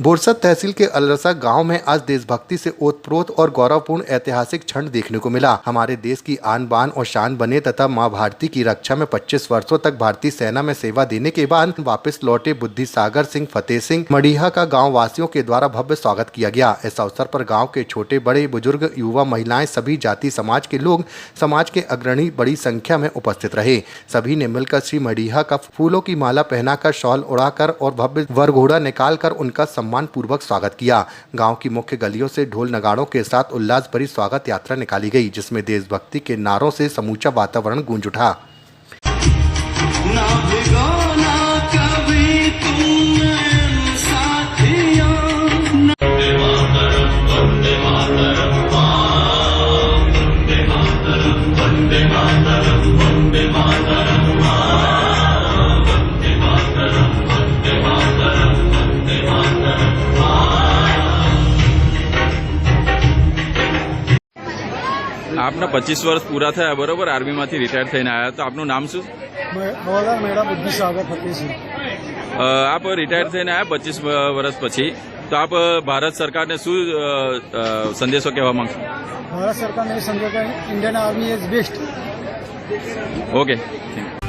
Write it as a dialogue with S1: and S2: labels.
S1: बोरसद तहसील के अलरसा गांव में आज देशभक्ति से ओतप्रोत और गौरवपूर्ण ऐतिहासिक क्षण देखने को मिला। हमारे देश की आन बान और शान बने तथा मां भारती की रक्षा में 25 वर्षों तक भारतीय सेना में सेवा देने के बाद वापस लौटे बुद्धिसागर सिंह फतेह सिंह मडीहा का गाँव वासियों के द्वारा भव्य स्वागत किया गया। इस अवसर पर गाँव के छोटे बड़े बुजुर्ग युवा महिलाएं सभी जाति समाज के लोग समाज के अग्रणी बड़ी संख्या में उपस्थित रहे। सभी ने मिलकर श्री मडीहा का फूलों की माला पहनाकर शॉल उड़ाकर और भव्य वरघोड़ा निकालकर उनका सम्मान पूर्वक स्वागत किया। गांव की मुख्य गलियों से ढोल नगाड़ों के साथ उल्लास भरी स्वागत यात्रा निकाली गई, जिसमें देशभक्ति के नारों से समूचा वातावरण गूंज उठा।
S2: आपना 25 वर्ष पूरा थया बरोबर, आर्मी में रिटायर थईने आया, तो आपनु नाम शुं?
S3: मेरा बुद्धिसागर फतेह सिंह।
S2: आप रिटायर थईने आया 25 वर्ष पछी, तो आप भारत सरकार ने शुं संदेशो कहेवा मांगशो?
S3: भारत सरकार ने संदेश Indian army is best.
S2: Okay.